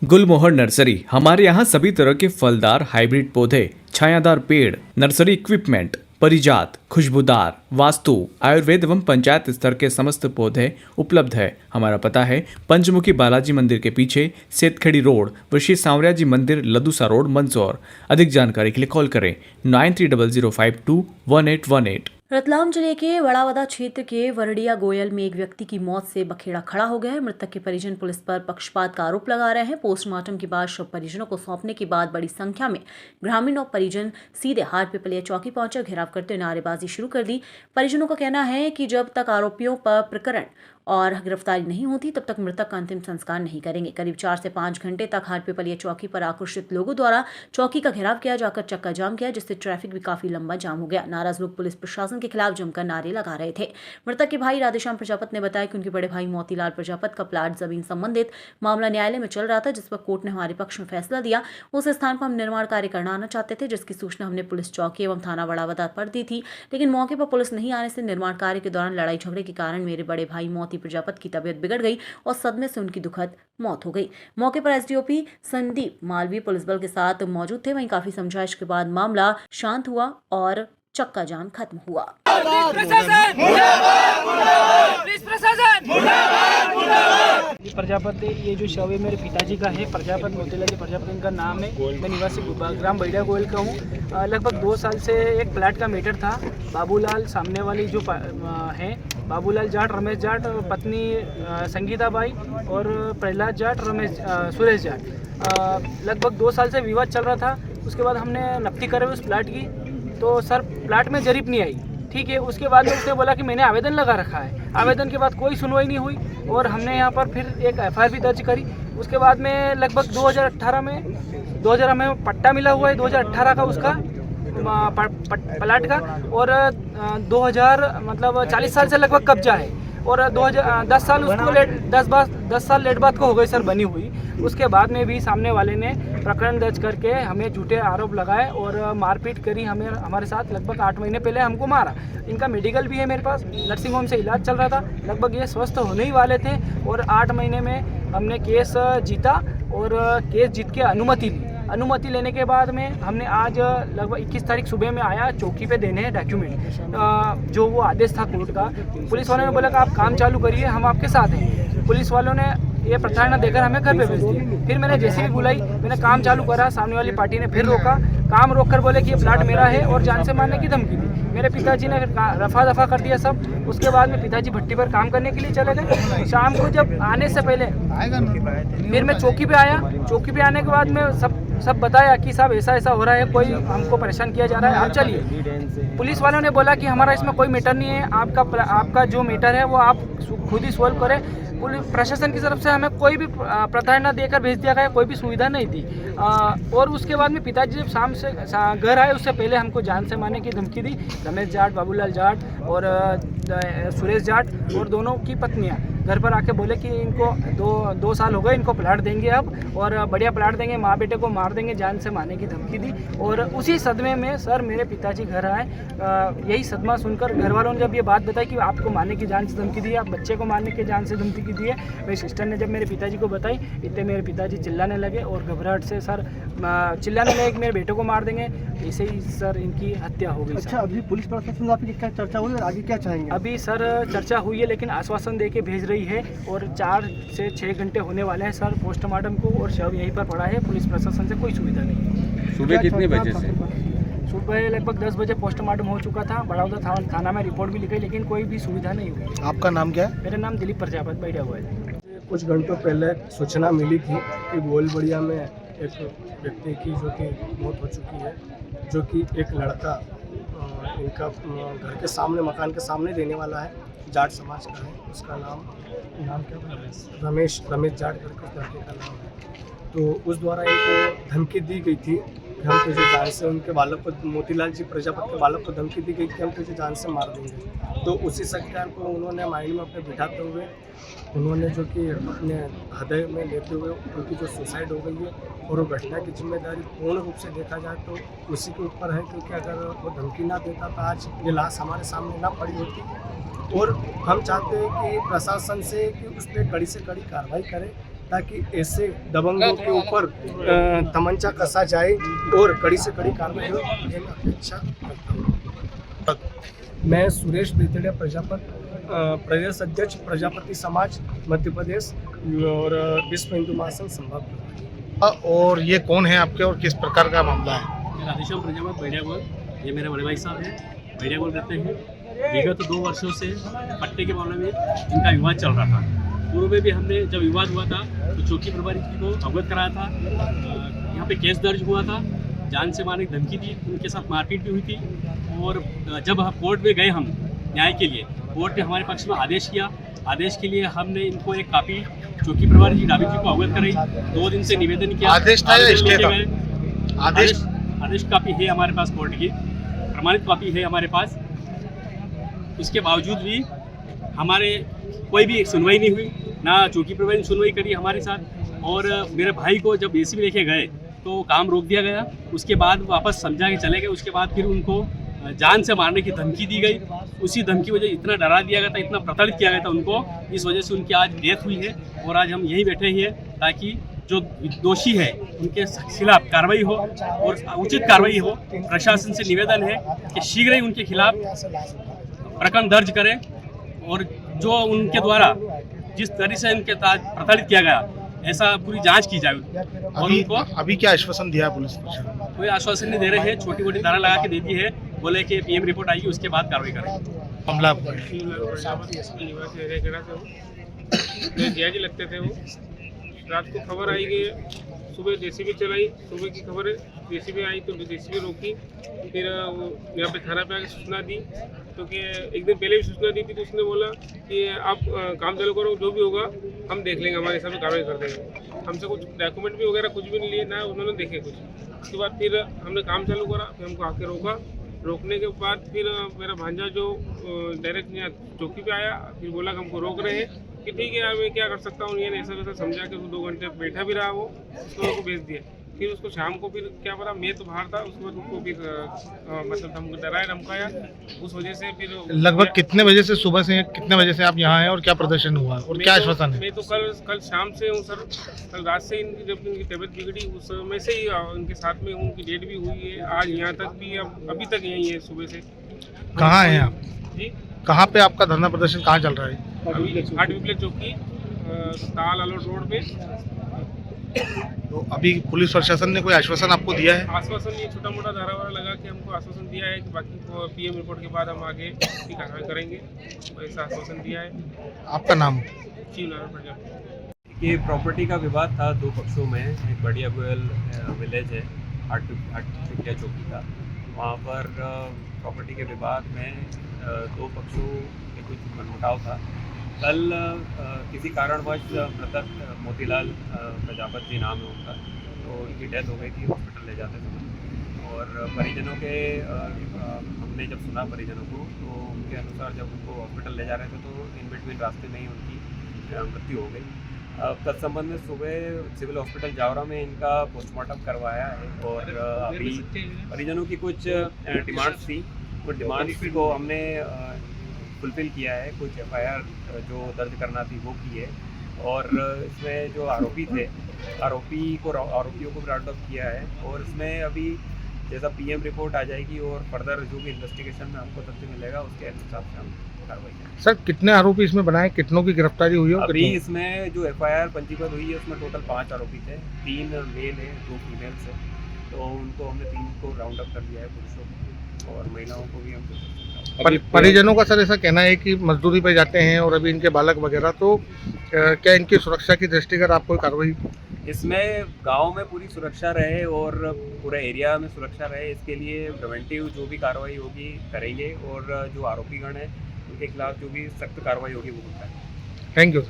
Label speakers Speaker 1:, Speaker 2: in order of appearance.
Speaker 1: गुलमोहर nursery. हमारे यहाँ सभी तरह के फलदार हाइब्रिड पौधे, छायादार पेड़, नर्सरी इक्विपमेंट, परिजात, खुशबूदार, वास्तु, आयुर्वेद एवं पंचायत स्तर के समस्त पौधे उपलब्ध है। हमारा पता है पंचमुखी बालाजी मंदिर के पीछे, सेतखेड़ी रोड, व श्री सांवरिया जी मंदिर, लदूसा रोड, मंदसौर। अधिक जानकारी के लिए कॉल करें 9300521818।
Speaker 2: रतलाम जिले के वड़ावदा क्षेत्र के वरडिया गोयल में एक व्यक्ति की मौत से बखेड़ा खड़ा हो गया है। मृतक के परिजन पुलिस पर पक्षपात का आरोप लगा रहे हैं। पोस्टमार्टम के बाद शव परिजनों को सौंपने के बाद बड़ी संख्या में ग्रामीण और परिजन सीधे हाटपिपलिया चौकी पहुंचे, घेराव करते हुए नारेबाजी शुरू कर दी। परिजनों का कहना है कि जब तक आरोपियों पर प्रकरण और गिरफ्तारी नहीं होती तब तक मृतक का अंतिम संस्कार नहीं करेंगे। करीब 4 से 5 घंटे तक हाटपिपलिया चौकी पर आक्रोशित लोगों द्वारा चौकी का घेराव किया जाकर चक्का जाम किया, जिससे ट्रैफिक भी काफी लंबा जाम हो गया। नाराज लोग पुलिस प्रशासन के खिलाफ जमकर नारे लगा रहे थे। मृतक के भाई राधेश्याम प्रजापत ने बताया कि उनके बड़े भाई मोतीलाल प्रजापत का प्लाट जमीन संबंधित मामला न्यायालय में चल रहा था, जिस पर कोर्ट ने हमारे पक्ष में फैसला दिया। उस स्थान पर हम निर्माण कार्य करना चाहते थे, जिसकी सूचना हमने पुलिस चौकी एवं थाना वड़ावदा पर दी थी, लेकिन मौके पर पुलिस नहीं आने से निर्माण कार्य के दौरान लड़ाई झगड़े के कारण मेरे बड़े भाई मोती प्रजापत की तबीयत बिगड़ गई और सदमे से उनकी दुखद मौत हो गई। मौके पर एसडीओपी संदीप मालवीय पुलिस बल के साथ मौजूद थे। वहीं काफी समझाइश के बाद मामला शांत हुआ और चक्का जाम खत्म हुआ।
Speaker 3: प्रजापत, ये जो शव है मेरे पिताजी का है, प्रजापत मोतीलाल प्रजापत इनका नाम है। मैं निवासी ग्राम बैडिया गोयल का हूँ। लगभग 2 साल से एक प्लाट का मैटर था। बाबूलाल सामने वाली जो हैं, बाबूलाल जाट, रमेश जाट, पत्नी संगीता बाई और प्रहलाद जाट, सुरेश जाट। लगभग 2 साल से विवाद चल रहा था। उसके बाद हमने नफ्ती करे उस प्लाट की, तो सर प्लाट में जरीब नहीं आई, ठीक है। उसके बाद में उसने बोला कि मैंने आवेदन लगा रखा है। आवेदन के बाद कोई सुनवाई नहीं हुई और हमने यहाँ पर फिर एक एफआईआर भी दर्ज करी। उसके बाद में लगभग 2018 में पट्टा मिला हुआ है 2018 का उसका प्लाट का, और 40 साल से लगभग कब्जा है। और 10 साल उसको 10 साल लेट बाद को हो गए सर बनी हुई। उसके बाद में भी सामने वाले ने प्रकरण दर्ज करके हमें झूठे आरोप लगाए और मारपीट करी। हमारे साथ लगभग 8 महीने पहले हमको मारा। इनका मेडिकल भी है मेरे पास, नर्सिंग होम से इलाज चल रहा था। लगभग ये स्वस्थ होने ही वाले थे और 8 महीने में हमने केस जीता और केस जीत के अनुमति ली। अनुमति लेने के बाद में हमने आज लगभग 21 तारीख सुबह में आया चौकी पे देने हैं डॉक्यूमेंट, जो वो आदेश था कोर्ट का। पुलिस वालों ने बोला कि आप काम चालू करिए, हम आपके साथ हैं। पुलिस वालों ने ये प्रताड़ना देकर हमें घर पे भेज दिया। फिर मैंने जैसे भी बुलाई, मैंने काम चालू करा, सामने वाली पार्टी ने फिर रोका। काम रोक कर बोले कि ये प्लाट मेरा है और जान से मारने की धमकी दी। मेरे पिताजी ने रफा दफा कर दिया सब। उसके बाद में पिताजी भट्टी पर काम करने के लिए चले गए। शाम को जब आने से पहले फिर मैं चौकी पे आया। चौकी पे आने के बाद में सब बताया कि साहब ऐसा ऐसा हो रहा है, कोई हमको परेशान किया जा रहा है, आप चलिए। पुलिस वालों ने बोला कि हमारा इसमें कोई मैटर नहीं है, आपका जो मैटर है वो आप खुद ही सॉल्व करें। पुलिस प्रशासन की तरफ से हमें कोई भी प्रताड़ना देकर भेज दिया गया, कोई भी सुविधा नहीं थी। और उसके बाद में पिताजी जब शाम से घर आए, उससे पहले हमको जान से मारने की धमकी दी। रमेश जाट, बाबूलाल जाट और सुरेश जाट और दोनों की पत्नियां घर पर आके बोले कि इनको 2 साल हो गए, इनको प्लाट देंगे अब और बढ़िया प्लाट देंगे, माँ बेटे को मार देंगे, जान से मारने की धमकी दी। और उसी सदमे में सर मेरे पिताजी घर आए। यही सदमा सुनकर घर वालों ने जब ये बात बताई कि आपको मारने की जान से धमकी दी है, आप बच्चे को मारने की जान से धमकी दी है, मेरी सिस्टर ने जब मेरे पिताजी को बताई, इतने मेरे पिताजी चिल्लाने लगे और घबराहट से सर चिल्लाने लगे कि मेरे बेटे को मार देंगे। ऐसे ही सर इनकी हत्या हो गई।
Speaker 4: अच्छा, अभी पुलिस प्रशासन आपकी क्या चर्चा हुई और आगे क्या चाहेंगे?
Speaker 3: अभी सर चर्चा हुई है, लेकिन आश्वासन दे के भेज रही है और 4 से 6 घंटे होने वाले हैं सर पोस्टमार्टम को और शव यहीं पर पड़ा है। पुलिस प्रशासन से कोई सुविधा नहीं।
Speaker 5: सुबह कितने बजे से?
Speaker 3: सुबह लगभग 10 बजे पोस्टमार्टम हो चुका था। बड़ौदा थाना में रिपोर्ट भी लिखी, लेकिन कोई भी सुविधा नहीं हुई।
Speaker 4: आपका नाम क्या है?
Speaker 3: मेरा नाम दिलीप प्रजापत, बैठा हुआ है।
Speaker 6: कुछ घंटों पहले सूचना मिली थी कि गोलबड़िया में एक व्यक्ति की जो कि मौत हो चुकी है, जो कि एक लड़का इनका घर के सामने, मकान के सामने रहने वाला है, जाट समाज का है। उसका नाम क्या है? रमेश जाट करके उस लड़के का नाम है। तो उस द्वारा इनको धमकी दी गई थी कि हम तुझे जान से, उनके बालक को, मोतीलाल जी प्रजापत के बालक को धमकी दी गई कि हम तुझे जान से मार देंगे। तो उसी संज्ञान को उन्होंने माइंड में अपने बिठाते हुए उन्होंने जो कि अपने हृदय में लेते हुए उनकी जो सुसाइड हो गई है, और वो घटना की जिम्मेदारी पूर्ण रूप से देखा जाए तो उसी के ऊपर है, क्योंकि अगर वो धमकी ना देता तो आज ये लाश हमारे सामने ना पड़ी होती। और हम चाहते हैं कि प्रशासन से कि उस पर कड़ी से कड़ी कार्रवाई करे ताकि ऐसे दबंगों के ऊपर तमंचा कसा जाए और कड़ी से कड़ी कार्रवाई हो, ये मैं अपेक्षा करता हूँ। मैं सुरेश बेतड़िया प्रदेश अध्यक्ष प्रजापति समाज मध्य प्रदेश और विश्व हिंदू महासंघ संभाग प्रभारी।
Speaker 4: और ये कौन है आपके और किस प्रकार का मामला है?
Speaker 5: राधेश्याम प्रजापत बैडिया गोल, ये मेरे बड़े भाई साहब हैं, बैडिया गोल रहते हैं। विगत 2 वर्षों से पट्टे के मामले में इनका विवाद चल रहा था। पूर्व में भी हमने जब विवाद हुआ था तो चौकी प्रभारी को अवगत कराया था। यहाँ पे केस दर्ज हुआ था, जान से मारने की धमकी दी, उनके साथ मारपीट भी हुई थी। और जब कोर्ट में गए हम न्याय के लिए, कोर्ट ने हमारे पक्ष में आदेश किया। आदेश के लिए हमने इनको एक कापी चौकी प्रभारी जी डाबी जी को अवगत कराई। 2 दिन से निवेदन किया।
Speaker 4: आदेश था या स्टे था?
Speaker 5: आदेश कापी है हमारे पास, कोर्ट की प्रमाणित कापी है हमारे पास। उसके बावजूद भी हमारे कोई भी सुनवाई नहीं हुई, ना चौकी प्रभारी ने सुनवाई करी हमारे साथ। और मेरे भाई को जब एसीबी लेके गए तो काम रोक दिया गया। उसके बाद वापस समझा के चले गए। उसके बाद फिर उनको जान से मारने की धमकी दी गई। उसी धमकी वजह इतना डरा दिया गया था, इतना प्रताड़ित किया गया था उनको, इस वजह से उनकी आज डेथ हुई है। और आज हम यहीं बैठे हैं ताकि जो दोषी है उनके खिलाफ कार्रवाई हो और उचित कार्रवाई हो। प्रशासन से निवेदन है कि शीघ्र ही उनके खिलाफ प्रकरण दर्ज करें और जो उनके द्वारा जिस तरह से इनके प्रताड़ित किया गया ऐसा पूरी जांच की जाए। और उनको
Speaker 4: अभी क्या आश्वासन दिया पुलिस प्रशासन?
Speaker 5: कोई आश्वासन नहीं दे रहे हैं, छोटी मोटी धारा लगा के दे दी है, बोले कि पीएम रिपोर्ट आएगी उसके बाद कार्रवाई करेंगे।
Speaker 4: मामला
Speaker 7: जी लगते थे वो, रात को खबर आई कि सुबह जेसीबी चलाई। सुबह की खबर जेसीबी आई तो जेसीबी रोकी, फिर वो यहाँ पे थाना पे आके सूचना दी। तो कि एक दिन पहले भी सूचना दी थी तो उसने बोला कि आप काम चालू करो, जो भी होगा हम देख लेंगे, हमारे हिसाब से कार्रवाई कर देंगे। हमसे कुछ डॉक्यूमेंट भी वगैरह कुछ भी नहीं लिए, ना उन्होंने देखे कुछ। उसके बाद फिर हमने काम चालू करा, फिर हमको आके रोका। रोकने के बाद फिर मेरा भांजा जो डायरेक्ट यहाँ चौकी पे आया, फिर बोला कि हमको रोक रहे हैं कि ठीक है यार मैं क्या कर सकता हूँ। ये ऐसा वैसा समझा के 2 घंटे बैठा भी रहा, वो उसको को भेज दिया। फिर उसको शाम को फिर क्या पता, मैं तो बाहर था, उसके बाद उसको फिर मतलब हमको डराया धमकाया। उस वजह से फिर
Speaker 4: लगभग कितने बजे से, सुबह से कितने बजे से आप यहाँ हैं और क्या प्रदर्शन हुआ और क्या आश्वासन है?
Speaker 7: मैं तो कल शाम से हूँ सर। कल रात से इनकी जब इनकी तबीयत बिगड़ी उस समय से ही उनके साथ में हूँ। उनकी डेट भी हुई है, आज यहाँ तक भी, अभी तक यहीं है सुबह से।
Speaker 4: कहाँ हैं आप?
Speaker 7: जी,
Speaker 4: कहाँ पे आपका धरना प्रदर्शन कहाँ चल रहा है?
Speaker 7: हाट विप्लेट चौकी, ताल आलोट रोड पे।
Speaker 4: तो अभी पुलिस प्रशासन ने कोई आश्वासन आपको दिया है?
Speaker 7: आश्वासन ये छोटा मोटा धारा वारा लगा के हमको आश्वासन दिया है कि बाकी पीएम रिपोर्ट के बाद हम आगे की कार्रवाई करेंगे, ऐसा आश्वासन दिया है।
Speaker 4: आपका नाम?
Speaker 7: जी नारायण प्रजापति।
Speaker 5: ये प्रॉपर्टी का विवाद था 2 पक्षों में। एक बढ़िया गोयल विलेज है हाट चौकी का, वहाँ पर प्रॉपर्टी के विवाद में 2 पक्षों के कुछ मनमुटाव था। कल किसी कारणवश मृतक मोतीलाल प्रजापति जी नाम है उनका, तो उनकी डेथ हो गई थी हॉस्पिटल ले जाते समय। और परिजनों के हमने जब सुना परिजनों को, तो उनके अनुसार जब उनको हॉस्पिटल ले जा रहे थे तो इन बिटवीन रास्ते में ही उनकी मृत्यु हो गई। तत्संबंध में सुबह सिविल हॉस्पिटल जावरा में इनका पोस्टमार्टम करवाया है। और अभी परिजनों की कुछ डिमांड्स थी, कुछ डिमांड्स को हमने फुलफिल किया है। कुछ एफआईआर जो दर्ज करना थी वो की है। और इसमें जो आरोपी थे, आरोपियों को राउंड अप किया है। और इसमें अभी जैसा पीएम रिपोर्ट आ जाएगी और फर्दर जो भी इन्वेस्टिगेशन में हमको तथ्य मिलेगा उसके हिसाब से हम कार्रवाई करेंगे।
Speaker 4: सर कितने आरोपी इसमें बनाए, कितनों की गिरफ्तारी हुई है?
Speaker 5: अभी इसमें जो एफआईआर पंजीबद्ध हुई है उसमें टोटल 5 आरोपी थे, 3 मेल है, 2 फीमेल्स है। तो उनको हमने 3 को राउंड अप कर दिया है, पुरुषों को, और महिलाओं को भी हम
Speaker 4: परिजनों का सर ऐसा कहना है कि मजदूरी पे जाते हैं और अभी इनके बालक वगैरह, तो क्या इनकी सुरक्षा की दृष्टिगत आप कोई कार्रवाई?
Speaker 5: इसमें गांव में पूरी सुरक्षा रहे और पूरे एरिया में सुरक्षा रहे, इसके लिए प्रिवेंटिव जो भी कार्रवाई होगी करेंगे। और जो आरोपीगण हैं उनके खिलाफ जो भी सख्त कार्रवाई होगी वो होता है।
Speaker 4: Thank you sir.